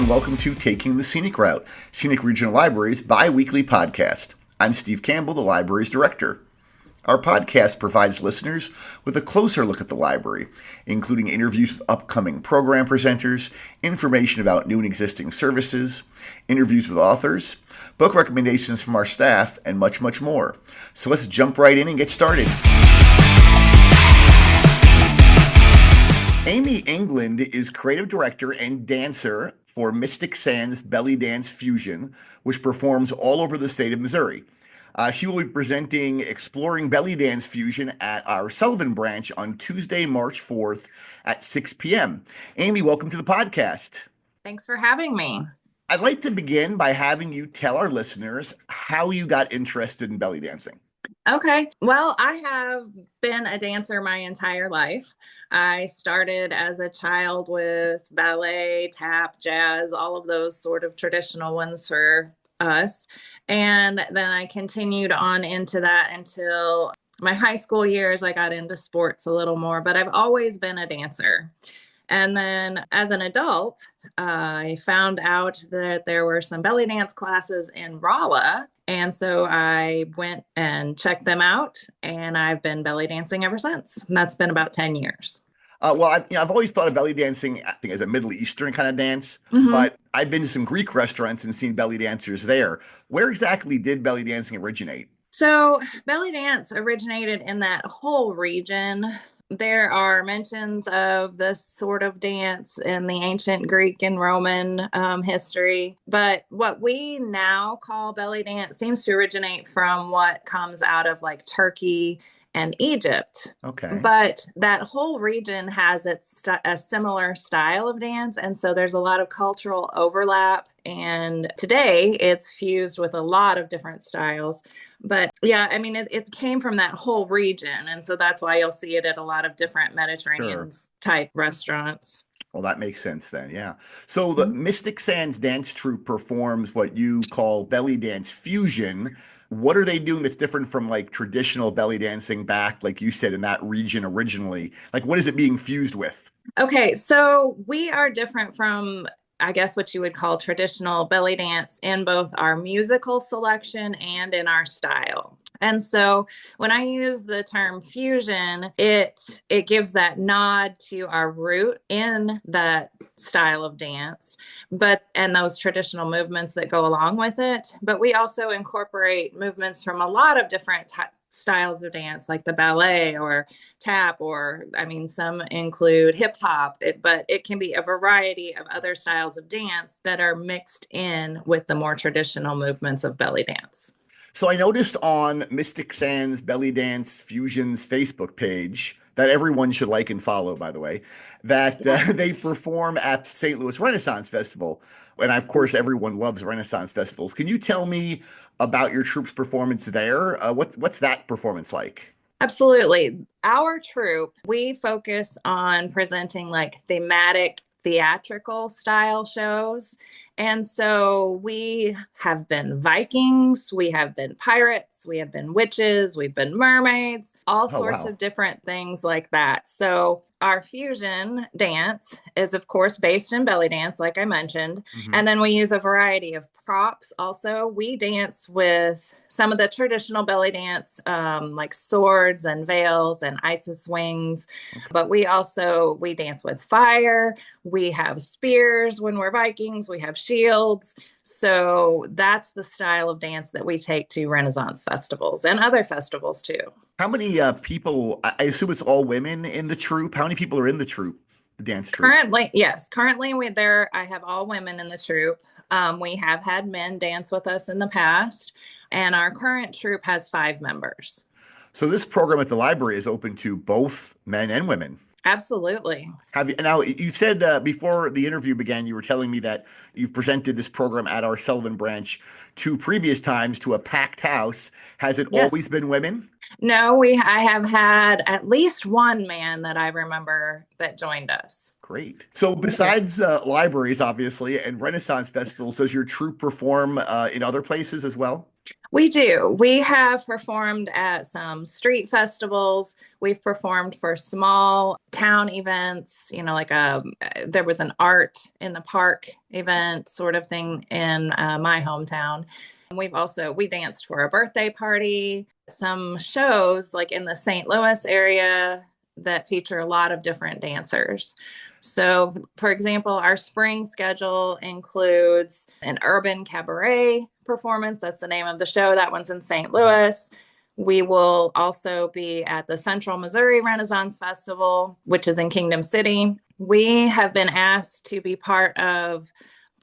and welcome to Taking the Scenic Route, Scenic Regional Library's bi-weekly podcast. I'm Steve Campbell, the library's director. Our podcast provides listeners with a closer look at the library, including interviews with upcoming program presenters, information about new and existing services, interviews with authors, book recommendations from our staff, and much, much more. So let's jump right in and get started. Amy England is creative director and dancer for Mystic Sands Bellydance Fusion, which performs all over the state of Missouri. She will be presenting Exploring Bellydance Fusion at our Sullivan branch on Tuesday, March 4th at 6 p.m. Amy, welcome to the podcast. Thanks for having me. I'd like to begin by having you tell our listeners how you got interested in belly dancing. Okay. Well, I have been a dancer my entire life. I started as a child with ballet, tap, jazz, all of those sort of traditional ones for us. And then I continued on into that until my high school years. I got into sports a little more, but I've always been a dancer. And then as an adult, I found out that there were some belly dance classes in Rolla. And so I went and checked them out, and I've been belly dancing ever since. And that's been about 10 years. I've always thought of belly dancing as a Middle Eastern kind of dance, but I've been to some Greek restaurants and seen belly dancers there. Where exactly did belly dancing originate? So belly dance originated in that whole region. There are mentions of this sort of dance in the ancient Greek and Roman history, but what we now call belly dance seems to originate from what comes out of like Turkey and Egypt. Okay. But that whole region has a similar style of dance, and so there's a lot of cultural overlap. And today it's fused with a lot of different styles. But yeah, I mean, it came from that whole region. And so that's why you'll see it at a lot of different Mediterranean type restaurants. Well, that makes sense then, yeah. So the Mystic Sands Dance Troupe performs what you call belly dance fusion. What are they doing that's different from like traditional belly dancing back, like you said, in that region originally? Like, what is it being fused with? Okay, so we are different from, I guess, what you would call traditional belly dance in both our musical selection and in our style. And so when I use the term fusion, it gives that nod to our root in that style of dance, and those traditional movements that go along with it. But we also incorporate movements from a lot of different styles of dance, like the ballet or tap, or some include hip hop, but it can be a variety of other styles of dance that are mixed in with the more traditional movements of belly dance. So I noticed on Mystic Sands Belly Dance Fusion's Facebook page that everyone should like and follow, by the way, that they perform at St. Louis Renaissance Festival. And of course, everyone loves Renaissance festivals. Can you tell me about your troupe's performance there? What's that performance like? Absolutely. Our troupe, we focus on presenting like thematic theatrical style shows. And so we have been Vikings, we have been pirates, we have been witches, we've been mermaids, all sorts of different things like that. So our fusion dance is, of course, based in belly dance, like I mentioned. And then we use a variety of props. Also, we dance with some of the traditional belly dance, like swords and veils and Isis wings. But we dance with fire. We have spears when we're Vikings. We have shields. So that's the style of dance that we take to Renaissance festivals and other festivals too. How many people, I assume it's all women in the troupe. How many people are in the troupe, the dance troupe? Currently, yes. Currently, I have all women in the troupe. We have had men dance with us in the past, and our current troupe has 5 members. So this program at the library is open to both men and women. Absolutely. Now, you said before the interview began, you were telling me that you've presented this program at our Sullivan branch 2 previous times to a packed house. Has it always been women? No, I have had at least one man that I remember that joined us. Great. So besides libraries, obviously, and Renaissance festivals, does your troupe perform in other places as well? We do. We have performed at some street festivals. We've performed for small town events. events, like there was an art in the park event sort of thing in my hometown. We danced for a birthday party, some shows like in the St. Louis area that feature a lot of different dancers. So, for example, our spring schedule includes an urban cabaret performance. That's the name of the show. That one's in St. Louis. We will also be at the Central Missouri Renaissance Festival, which is in Kingdom City. We have been asked to be part of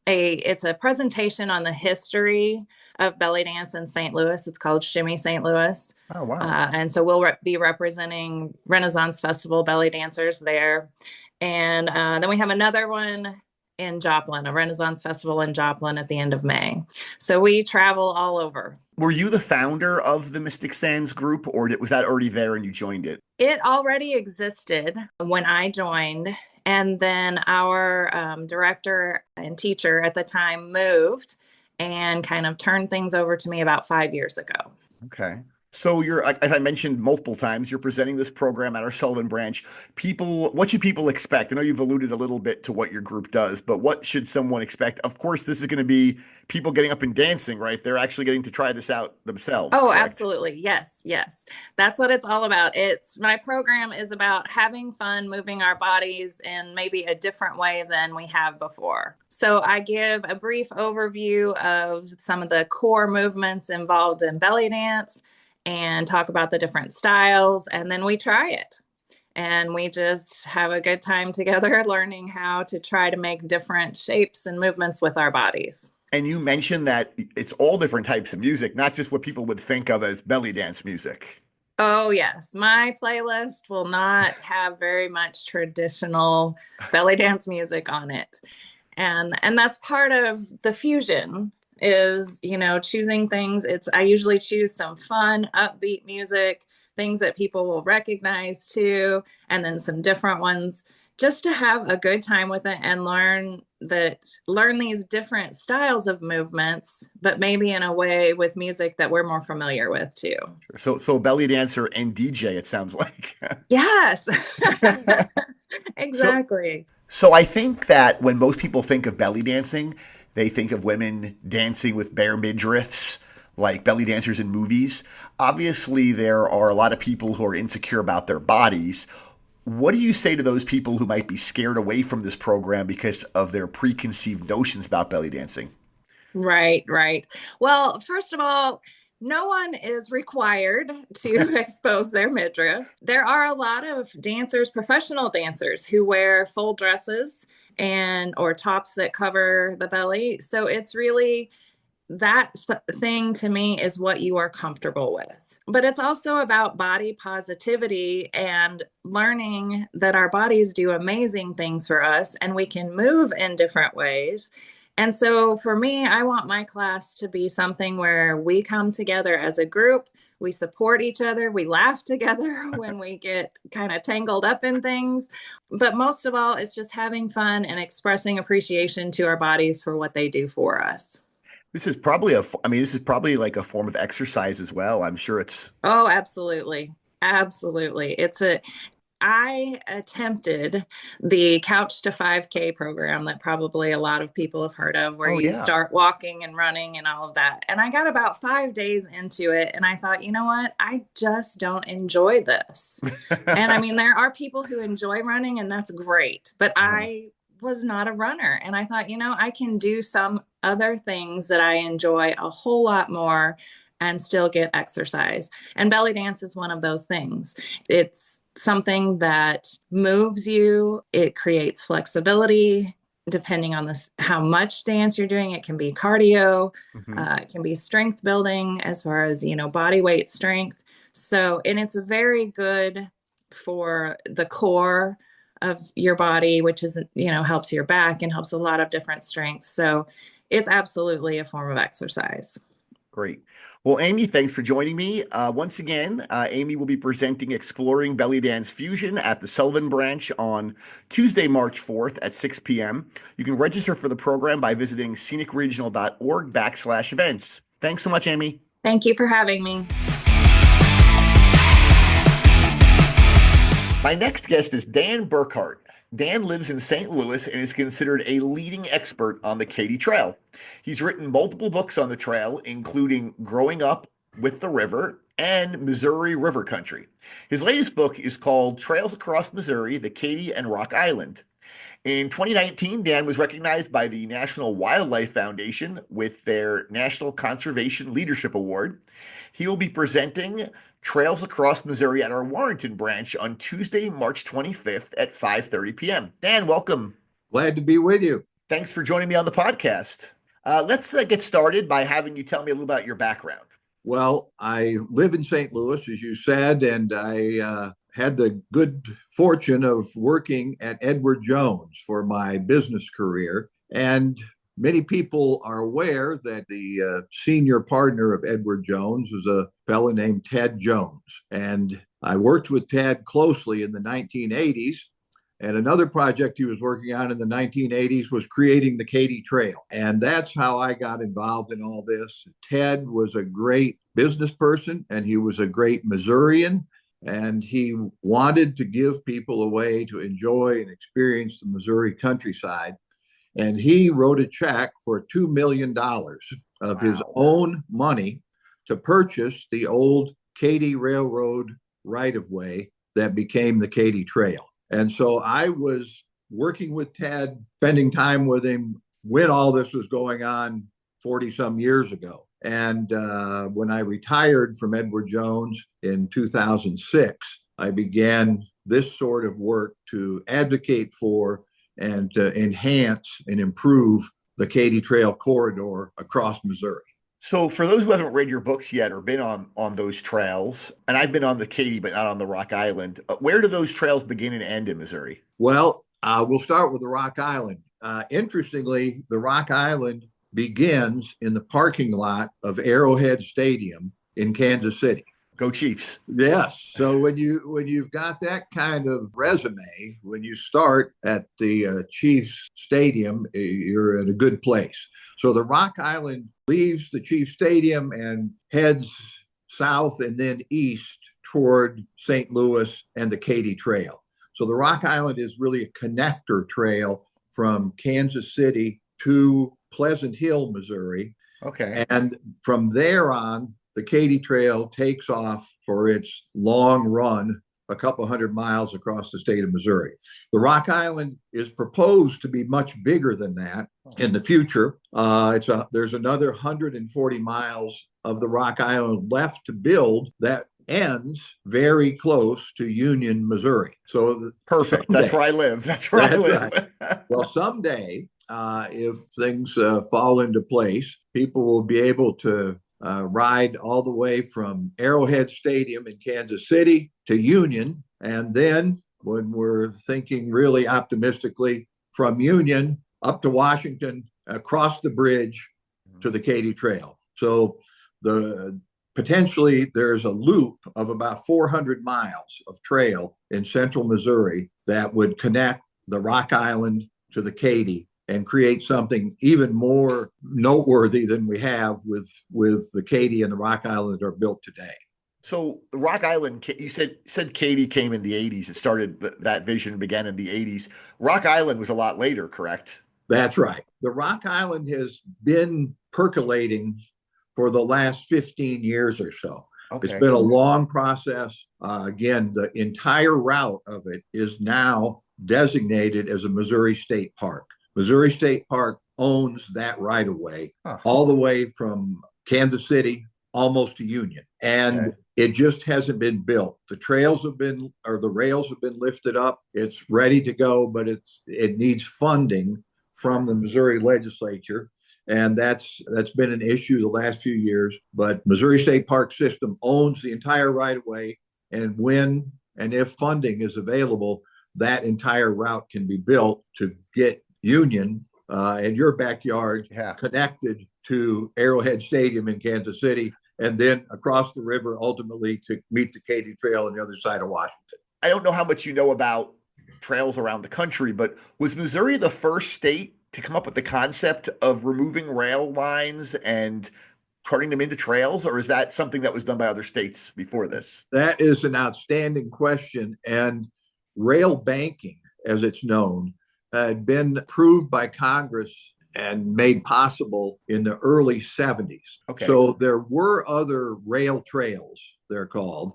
it's a presentation on the history of belly dance in St. Louis. It's called Shimmy St. Louis. Oh, wow. And so we'll be representing Renaissance Festival belly dancers there. And then we have another one in Joplin, a Renaissance Festival in Joplin at the end of May. So we travel all over. Were you the founder of the Mystic Sands group, or was that already there and you joined it? It already existed when I joined. And then our director and teacher at the time moved and kind of turned things over to me about 5 years ago. Okay. So as I mentioned multiple times, you're presenting this program at our Sullivan branch. What should people expect? I know you've alluded a little bit to what your group does, but what should someone expect? Of course, this is going to be people getting up and dancing, right? They're actually getting to try this out themselves. Oh, correct? Absolutely. Yes. That's what it's all about. My program is about having fun, moving our bodies in maybe a different way than we have before. So I give a brief overview of some of the core movements involved in belly dance and talk about the different styles, and then we try it. And we just have a good time together learning how to try to make different shapes and movements with our bodies. And you mentioned that it's all different types of music, not just what people would think of as belly dance music. Oh, yes. My playlist will not have very much traditional belly dance music on it. And that's part of the fusion is, choosing things. I usually choose some fun, upbeat music, things that people will recognize too, and then some different ones just to have a good time with it and learn these different styles of movements, but maybe in a way with music that we're more familiar with too. So belly dancer and DJ, it sounds like. Yes, exactly. So I think that when most people think of belly dancing, they think of women dancing with bare midriffs, like belly dancers in movies. Obviously, there are a lot of people who are insecure about their bodies. What do you say to those people who might be scared away from this program because of their preconceived notions about belly dancing? Right. Well, first of all, no one is required to expose their midriff. There are a lot of dancers, professional dancers, who wear full dresses or tops that cover the belly. So it's really that thing to me is what you are comfortable with. But it's also about body positivity and learning that our bodies do amazing things for us and we can move in different ways. And so for me, I want my class to be something where we come together as a group, we support each other, we laugh together when we get kind of tangled up in things. But most of all, it's just having fun and expressing appreciation to our bodies for what they do for us. This is probably like a form of exercise as well. I'm sure it's. Oh, absolutely. I attempted the Couch to 5K program that probably a lot of people have heard of, where you start walking and running and all of that. And I got about 5 days into it and I thought, you know what? I just don't enjoy this. And I mean, there are people who enjoy running and that's great, but I was not a runner. And I thought, I can do some other things that I enjoy a whole lot more and still get exercise. And belly dance is one of those things. It's something that moves you. It creates flexibility depending on how much dance you're doing. It can be cardio. It can be strength building as far as, body weight strength. So, and it's very good for the core of your body, which is, helps your back and helps a lot of different strengths. So it's absolutely a form of exercise. Great. Well, Amy, thanks for joining me. Once again, Amy will be presenting Exploring Belly Dance Fusion at the Sullivan branch on Tuesday, March 4th at 6 p.m. You can register for the program by visiting scenicregional.org/events. Thanks so much, Amy. Thank you for having me. My next guest is Dan Burkhart. Dan lives in St. Louis and is considered a leading expert on the Katy Trail. He's written multiple books on the trail, including Growing Up with the River and Missouri River Country. His latest book is called Trails Across Missouri, the Katy and Rock Island. In 2019, Dan was recognized by the National Wildlife Foundation with their National Conservation Leadership Award. He will be presenting Trails Across Missouri at our Warrenton branch on Tuesday, March 25th at 5:30 p.m. Dan, welcome. Glad to be with you. Thanks for joining me on the podcast. Let's get started by having you tell me a little about your background. Well, I live in St. Louis, as you said, and I had the good fortune of working at Edward Jones for my business career. And many people are aware that the senior partner of Edward Jones was a fellow named Ted Jones. And I worked with Ted closely in the 1980s. And another project he was working on in the 1980s was creating the Katy Trail. And that's how I got involved in all this. Ted was a great business person, and he was a great Missourian. And he wanted to give people a way to enjoy and experience the Missouri countryside. And he wrote a check for $2 million of his own money to purchase the old Katy Railroad right-of-way that became the Katy Trail. And so I was working with Ted, spending time with him when all this was going on 40 some years ago. And when I retired from Edward Jones in 2006, I began this sort of work to advocate for and to enhance and improve the Katy Trail corridor across Missouri. So for those who haven't read your books yet or been on those trails, and I've been on the Katy, but not on the Rock Island, where do those trails begin and end in Missouri? Well, we'll start with the Rock Island. Interestingly, the Rock Island begins in the parking lot of Arrowhead Stadium in Kansas City. Go Chiefs. Yes. So when you've got that kind of resume, when you start at the Chiefs Stadium, you're in a good place. So the Rock Island leaves the Chiefs Stadium and heads south and then east toward St. Louis and the Katy Trail. So the Rock Island is really a connector trail from Kansas City to Pleasant Hill, Missouri. Okay. And from there on, the Katy Trail takes off for its long run, a couple hundred miles across the state of Missouri. The Rock Island is proposed to be much bigger than that in the future. There's another 140 miles of the Rock Island left to build that ends very close to Union, Missouri. So perfect. Someday, that's where I live. That's where I live. Right. Well, someday, if things fall into place, people will be able to ride all the way from Arrowhead Stadium in Kansas City to Union. And then when we're thinking really optimistically, from Union up to Washington, across the bridge to the Katy Trail. So potentially there's a loop of about 400 miles of trail in central Missouri that would connect the Rock Island to the Katy and create something even more noteworthy than we have with the Katy and the Rock Island that are built today. So the Rock Island, you said Katy came in the 80s. It started, that vision began in the 80s. Rock Island was a lot later, correct? That's right. The Rock Island has been percolating for the last 15 years or so. Okay. It's been a long process. Again, the entire route of it is now designated as a Missouri State Park. Missouri State Park owns that right of way, all the way from Kansas City almost to Union. And it just hasn't been built. The rails have been lifted up. It's ready to go, but it needs funding from the Missouri legislature. And that's been an issue the last few years. But Missouri State Park System owns the entire right of way. And when and if funding is available, that entire route can be built to get Union in your backyard connected to Arrowhead Stadium in Kansas City, and then across the river ultimately to meet the Katy Trail on the other side of Washington. I don't know how much you know about trails around the country, but was Missouri the first state to come up with the concept of removing rail lines and turning them into trails, or is that something that was done by other states before this? That is an outstanding question. And rail banking as it's known, had been approved by Congress and made possible in the early 70s. Okay. So there were other rail trails, they're called,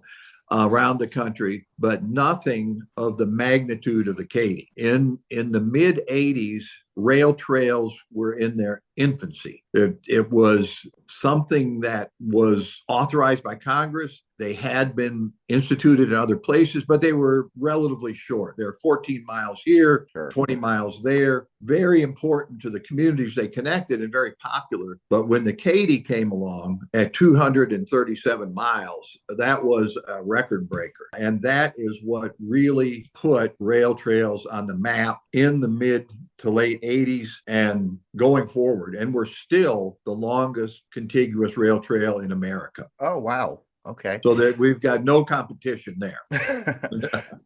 around the country, but nothing of the magnitude of the Katy. In the mid 80s, rail trails were in their infancy. It was something that was authorized by Congress. They had been instituted in other places, but they were relatively short. They're 14 miles here, Sure. 20 miles there. Very important to the communities they connected and very popular. But when the Katy came along at 237 miles, that was a record breaker. And that is what really put rail trails on the map in the mid to late 80s and going forward. And we're still the longest contiguous rail trail in America. Oh, wow. Okay. So that we've got no competition there.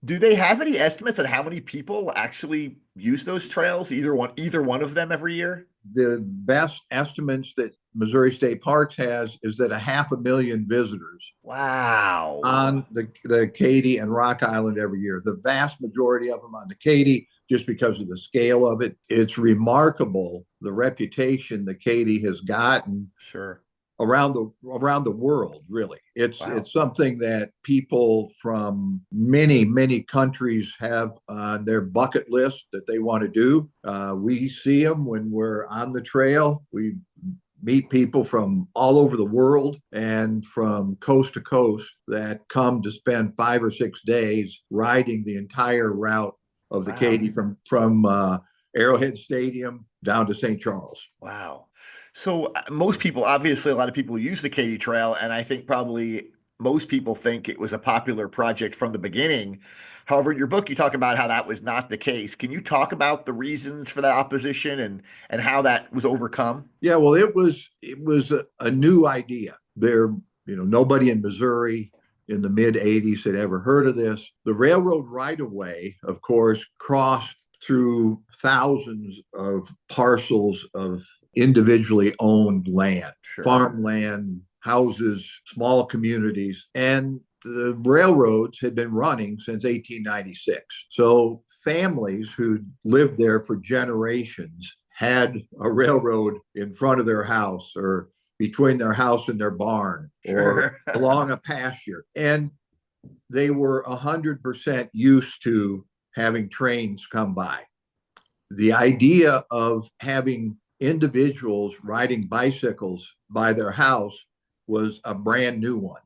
Do they have any estimates on how many people actually use those trails, either one of them every year? The best estimates that Missouri State Parks has is that 500,000 visitors Wow. on the Katy and Rock Island every year. The vast majority of them on the Katy, just because of the scale of it. It's remarkable the reputation the Katy has gotten. Sure. Around the world, really. It's something that people from many countries have on their bucket list that they want to do. We see them when we're on the trail. We meet people from all over the world and from coast to coast that come to spend 5 or 6 days riding the entire route of the Katy from Arrowhead Stadium down to St. Charles. Wow. So most people, obviously, a lot of people use the Katy Trail, and I think probably most people think it was a popular project from the beginning. However, in your book, you talk about how that was not the case. Can you talk about the reasons for that opposition and how that was overcome? Yeah, well, it was a new idea. Nobody in Missouri in the mid 80s had ever heard of this. The railroad right-of-way, of course, crossed through thousands of parcels of individually owned land, farmland, houses, small communities, and the railroads had been running since 1896. So families who lived there for generations had a railroad in front of their house or between their house and their barn or along a pasture. And they were 100% used to having trains come by. The idea of having individuals riding bicycles by their house was a brand new one.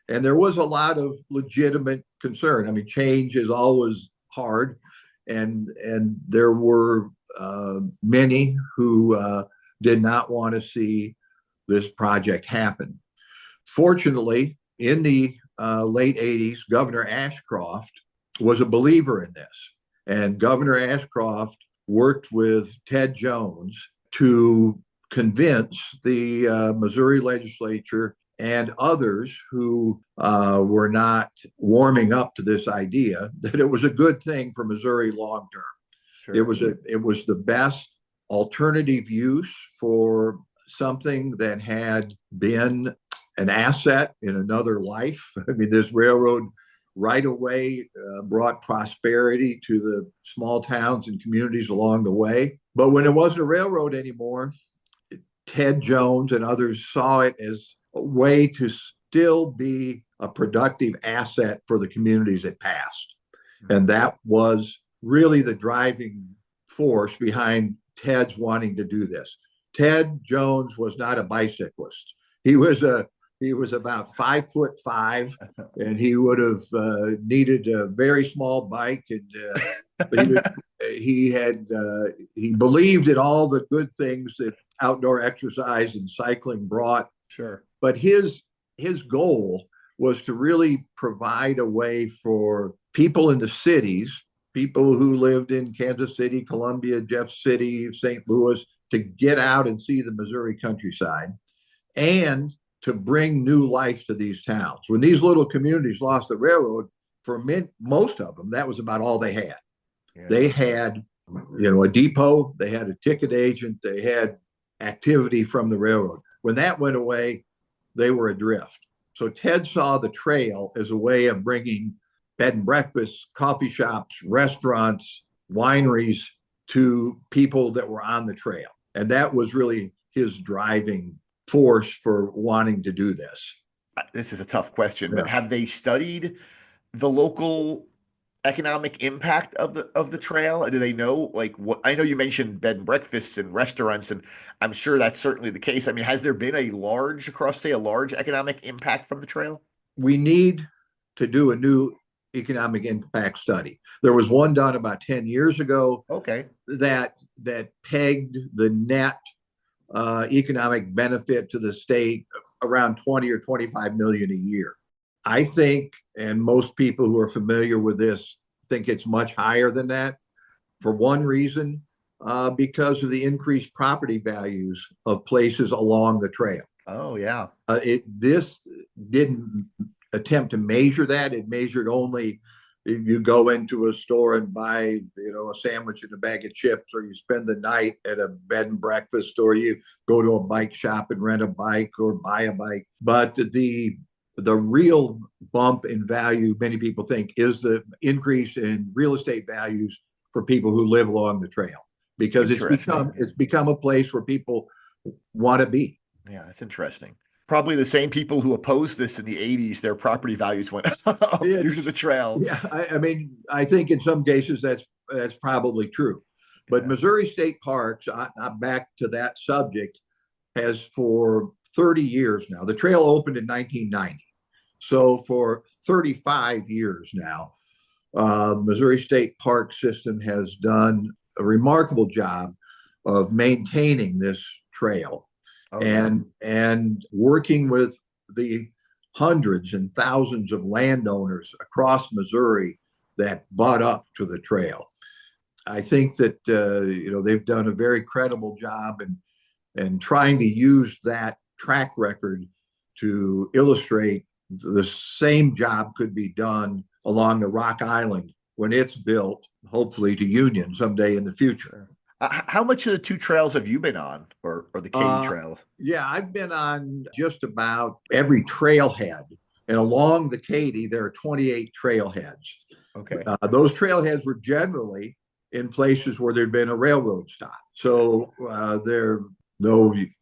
And there was a lot of legitimate concern. I mean, change is always hard. And there were many who did not want to see this project happen. Fortunately, in the late 80s, Governor Ashcroft was a believer in this. And Governor Ashcroft worked with Ted Jones to convince the Missouri legislature and others who were not warming up to this idea that it was a good thing for Missouri long term. Sure. It was the best alternative use for something that had been an asset in another life. I mean, this railroad right away brought prosperity to the small towns and communities along the way. But when it wasn't a railroad anymore, Ted Jones and others saw it as a way to still be a productive asset for the communities it passed. And that was really the driving force behind Ted's wanting to do this. Ted Jones was not a bicyclist. He was about 5'5", and he would have needed a very small bike. And he believed in all the good things that outdoor exercise and cycling brought. Sure. But his goal was to really provide a way for people in the cities, people who lived in Kansas City, Columbia, Jeff City, St. Louis, to get out and see the Missouri countryside and to bring new life to these towns. When these little communities lost the railroad, for most of them, that was about all they had. Yeah. They had, a depot, they had a ticket agent, they had activity from the railroad. When that went away, they were adrift. So Ted saw the trail as a way of bringing bed and breakfasts, coffee shops, restaurants, wineries to people that were on the trail. And that was really his driving force for wanting to do this. This is a tough question, but Yeah. have they studied the local economic impact of the trail? Do they know like what I know you mentioned bed and breakfasts and restaurants, and I'm sure that's certainly the case. I mean, has there been a large economic impact from the trail? We need to do a new economic impact study. There was one done about 10 years ago Okay. that pegged the net economic benefit to the state around 20 or 25 million a year. I think, and most people who are familiar with this think it's much higher than that, for one reason, because of the increased property values of places along the trail. Oh, yeah. This didn't attempt to measure that. It measured only if you go into a store and buy, a sandwich and a bag of chips, or you spend the night at a bed and breakfast, or you go to a bike shop and rent a bike or buy a bike. But the real bump in value, many people think, is the increase in real estate values for people who live along the trail, because it's become a place where people want to be. Yeah, that's interesting. Probably the same people who opposed this in the 80s, their property values went up due to the trail. Yeah, I mean, I think in some cases that's probably true. But Missouri State Parks, back to that subject, has for 30 years now. The trail opened in 1990. So for 35 years now, Missouri State Park System has done a remarkable job of maintaining this trail. And working with the hundreds and thousands of landowners across Missouri that butt up to the trail. I think that they've done a very credible job and trying to use that track record to illustrate the same job could be done along the Rock Island when it's built, hopefully to Union someday in the future. How much of the two trails have you been on, or the Katy Trail? Yeah, I've been on just about every trailhead. And along the Katy, there are 28 trailheads. Okay. Those trailheads were generally in places where there'd been a railroad stop. So your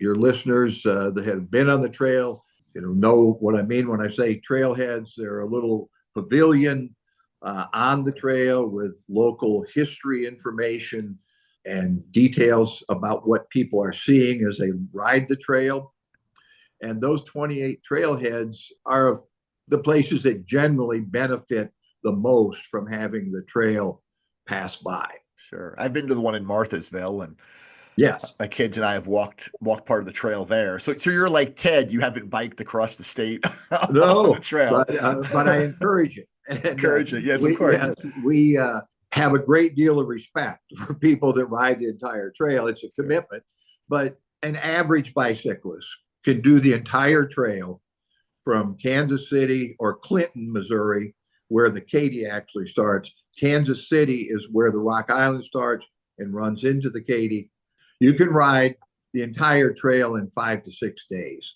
listeners that have been on the trail, know what I mean when I say trailheads. They're a little pavilion on the trail with local history information and details about what people are seeing as they ride the trail. And those 28 trailheads are the places that generally benefit the most from having the trail pass by. Sure. I've been to the one in Marthasville, and yes, my kids and I have walked part of the trail there. So you're like Ted, you haven't biked across the state no, on the trail. But I encourage it. Encourage it, yes, of course. We have a great deal of respect for people that ride the entire trail. It's a commitment, but an average bicyclist can do the entire trail from Kansas City or Clinton, Missouri, where the Katy actually starts. Kansas City is where the Rock Island starts and runs into the Katy. You can ride the entire trail in 5 to 6 days.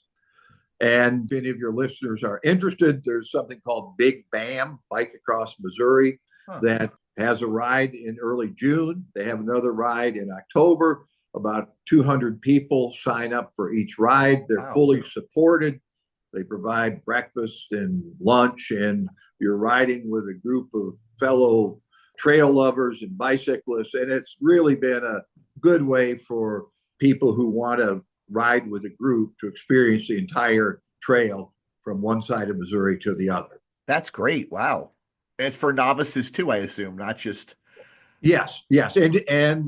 And if any of your listeners are interested, there's something called Big BAM, Bike Across Missouri, that has a ride in early June. They have another ride in October. About 200 people sign up for each ride. They're fully supported. They provide breakfast and lunch, and you're riding with a group of fellow trail lovers and bicyclists. And it's really been a good way for people who want to ride with a group to experience the entire trail from one side of Missouri to the other. That's great. Wow. And it's for novices too, I assume, not just. Yes. And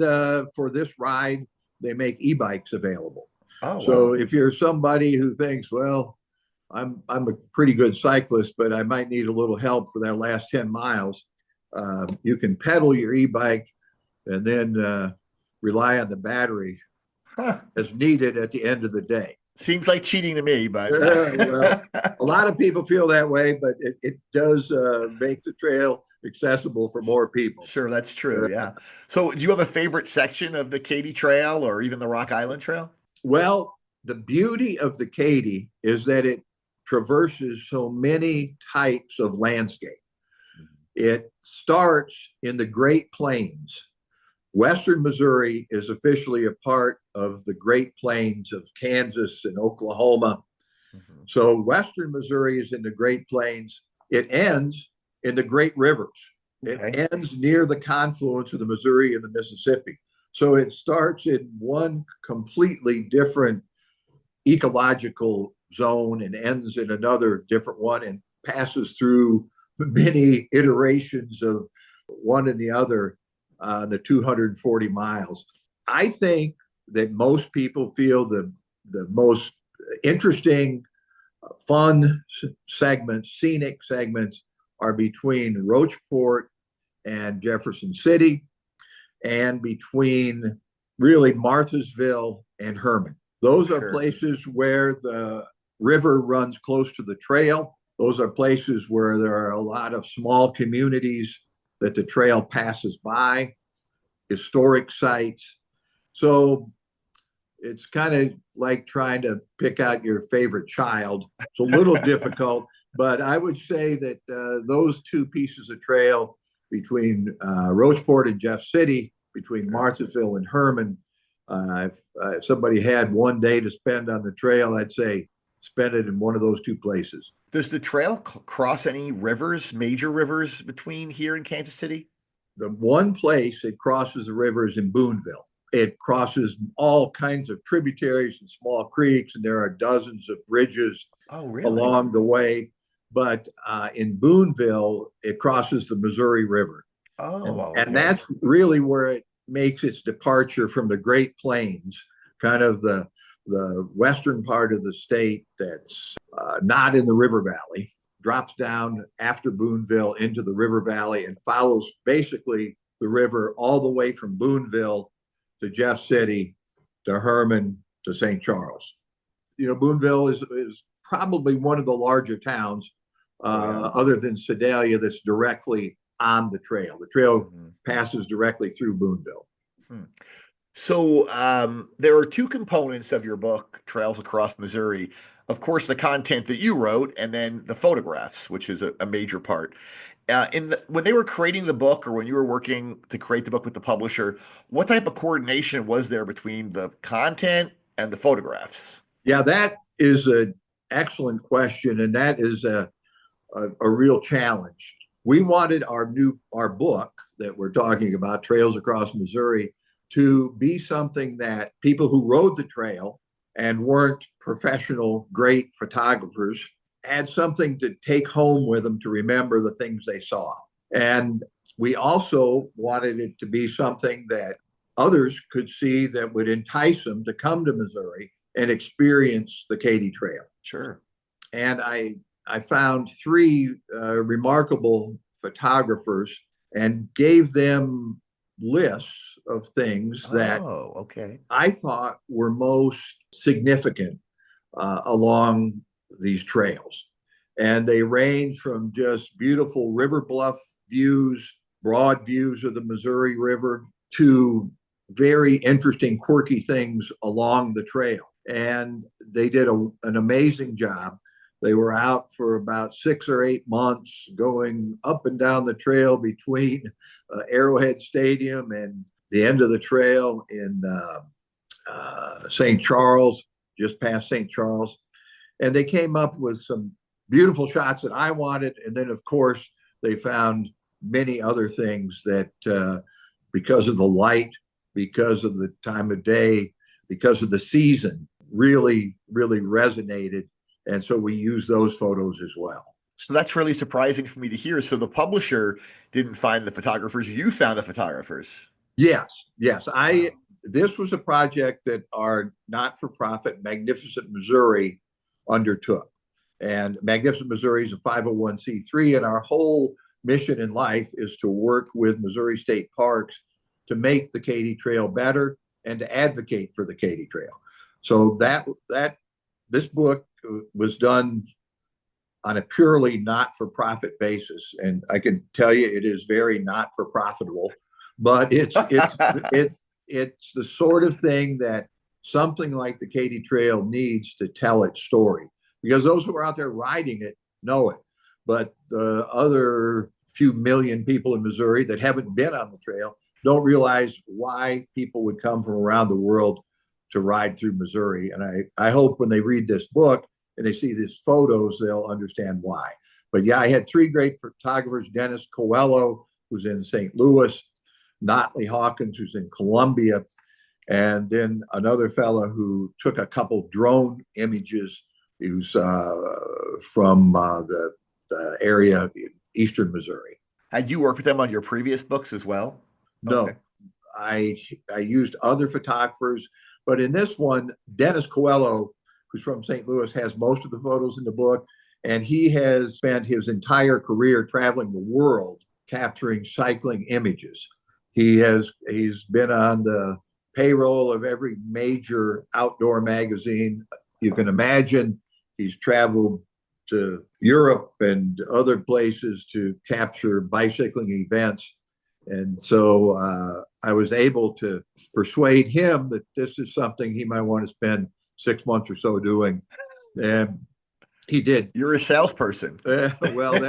for this ride, they make e-bikes available. Oh, so wow. If you're somebody who thinks, well, I'm a pretty good cyclist, but I might need a little help for that last 10 miles, you can pedal your e-bike and then rely on the battery as needed at the end of the day. Seems like cheating to me, but well, a lot of people feel that way, but it does make the trail accessible for more people. Sure, that's true. Yeah. So do you have a favorite section of the Katy Trail or even the Rock Island Trail? Well, the beauty of the Katy is that it traverses so many types of landscape. It starts in the Great Plains Western Missouri is officially a part of the Great Plains of Kansas and Oklahoma. Mm-hmm. So Western Missouri is in the Great Plains. It ends in the Great Rivers. Okay. It ends near the confluence of the Missouri and the Mississippi. So it starts in one completely different ecological zone and ends in another different one and passes through many iterations of one and the other, the 240 miles. I think that most people feel the most interesting, fun segments, scenic segments, are between Rocheport and Jefferson City, and between really Marthasville and Herman. Those are places where the river runs close to the trail. Those are places where there are a lot of small communities that the trail passes by, historic sites. So it's kind of like trying to pick out your favorite child. It's a little difficult, but I would say that those two pieces of trail between Rocheport and Jeff City, between Marthasville and Herman, if somebody had one day to spend on the trail, I'd say spend it in one of those two places. Does the trail cross any rivers, major rivers between here and Kansas City? The one place it crosses the river is in Boonville. It crosses all kinds of tributaries and small creeks, and there are dozens of bridges along the way. But in Boonville, it crosses the Missouri River. And that's really where it makes its departure from the Great Plains, kind of the western part of the state that's not in the river valley, drops down after Boonville into the river valley and follows basically the river all the way from Boonville to Jeff City to Herman to St. Charles. You know, Boonville is probably one of the larger towns other than Sedalia that's directly on the trail. The trail passes directly through Boonville. So there are two components of your book, Trails Across Missouri. Of course, the content that you wrote, and then the photographs, which is a major part. When they were creating the book, or when you were working to create the book with the publisher, what type of coordination was there between the content and the photographs? Yeah, that is an excellent question, and that is a real challenge. We wanted our book that we're talking about, Trails Across Missouri, to be something that people who rode the trail and weren't professional, great photographers had something to take home with them to remember the things they saw. And we also wanted it to be something that others could see that would entice them to come to Missouri and experience the Katy Trail. Sure. And I found three remarkable photographers and gave them lists of things that I thought were most significant along these trails. And they range from just beautiful river bluff views, broad views of the Missouri River, to very interesting, quirky things along the trail. And they did an amazing job. They were out for about 6 or 8 months, going up and down the trail between Arrowhead Stadium and the end of the trail in St. Charles, just past St. Charles. And they came up with some beautiful shots that I wanted. And then, of course, they found many other things that because of the light, because of the time of day, because of the season, really, really resonated. And so we use those photos as well. So that's really surprising for me to hear. So the publisher didn't find the photographers, you found the photographers. Yes. This was a project that our not-for-profit Magnificent Missouri undertook. And Magnificent Missouri is a 501c3, and our whole mission in life is to work with Missouri State Parks to make the Katy Trail better and to advocate for the Katy Trail. So this book was done on a purely not-for-profit basis, and I can tell you it is very not-for-profitable. But it's the sort of thing that something like the Katy Trail needs to tell its story, because those who are out there riding it know it, but the other few million people in Missouri that haven't been on the trail don't realize why people would come from around the world to ride through Missouri. And I hope when they read this book and they see these photos, they'll understand why. But yeah, I had three great photographers: Dennis Coelho, who's in St. Louis; Notley Hawkins, who's in Columbia; and then another fellow who took a couple drone images. He was from the area in eastern Missouri. Had you worked with them on your previous books as well? No, Okay. I used other photographers, but in this one, Dennis Coelho, who's from St. Louis, has most of the photos in the book, and he has spent his entire career traveling the world capturing cycling images. He's been on the payroll of every major outdoor magazine you can imagine. He's traveled to Europe and other places to capture bicycling events. And so I was able to persuade him that this is something he might want to spend 6 months or so doing. And he did. You're a salesperson. Well,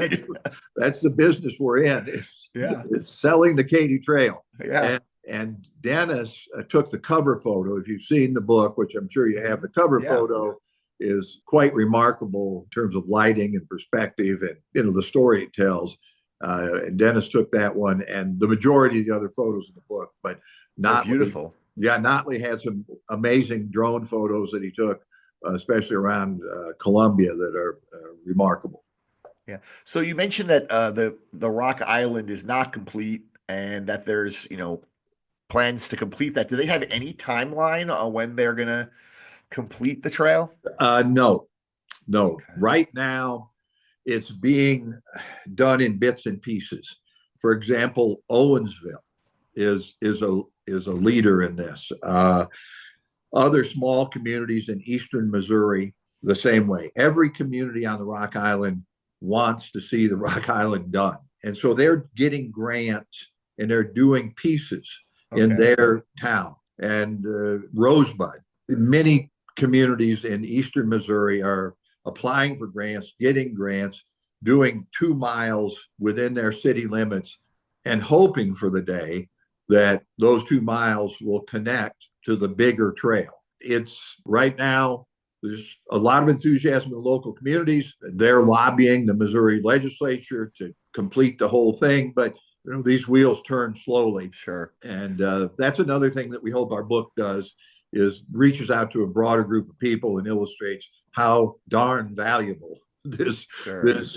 that's the business we're in. It's selling the Katy Trail. Yeah. And Dennis took the cover photo. If you've seen the book, which I'm sure you have, the cover photo is quite remarkable in terms of lighting and perspective and the story it tells. And Dennis took that one and the majority of the other photos in the book. But Notley, beautiful. Yeah, Notley had some amazing drone photos that he took, especially around Columbia, that are remarkable. Yeah. So you mentioned that the Rock Island is not complete and that there's plans to complete that. Do they have any timeline on when they're going to complete the trail? No. Okay. Right now, it's being done in bits and pieces. For example, Owensville is a leader in this. Other small communities in eastern Missouri, the same way. Every community on the Rock Island wants to see the Rock Island done. And so they're getting grants and they're doing pieces in their town. And Rosebud, many communities in eastern Missouri are applying for grants, getting grants, doing 2 miles within their city limits, and hoping for the day that those 2 miles will connect to the bigger trail. It's right now, there's a lot of enthusiasm in the local communities. They're lobbying the Missouri legislature to complete the whole thing, but these wheels turn slowly. Sure. And that's another thing that we hope our book does, is reaches out to a broader group of people and illustrates how darn valuable this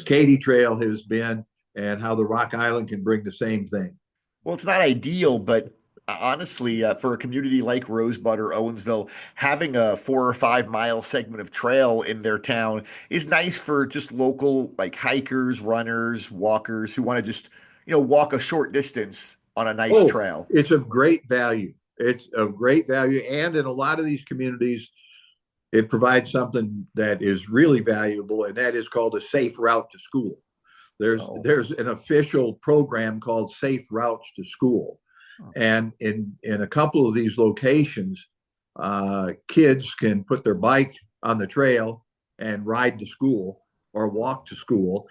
Katy Trail has been and how the Rock Island can bring the same thing. Well, it's not ideal, but honestly, for a community like Rosebud or Owensville, having a 4 or 5 mile segment of trail in their town is nice for just local hikers, runners, walkers who want to just walk a short distance on a nice trail. It's of great value. It's of great value. And in a lot of these communities, it provides something that is really valuable, and that is called a safe route to school. There's an official program called Safe Routes to School. And in a couple of these locations, kids can put their bike on the trail and ride to school or walk to school.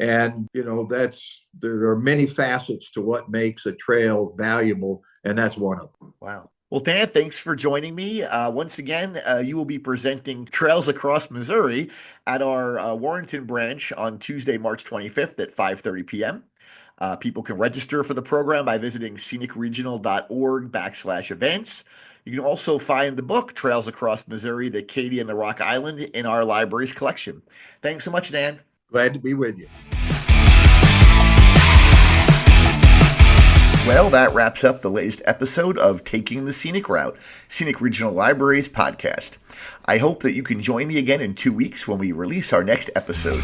And, there are many facets to what makes a trail valuable, and that's one of them. Wow. Well, Dan, thanks for joining me. Once again, you will be presenting Trails Across Missouri at our Warrenton branch on Tuesday, March 25th at 5:30 p.m. People can register for the program by visiting scenicregional.org/events. You can also find the book, Trails Across Missouri, the Katy and the Rock Island, in our library's collection. Thanks so much, Dan. Glad to be with you. Well, that wraps up the latest episode of Taking the Scenic Route, Scenic Regional Library's podcast. I hope that you can join me again in 2 weeks when we release our next episode.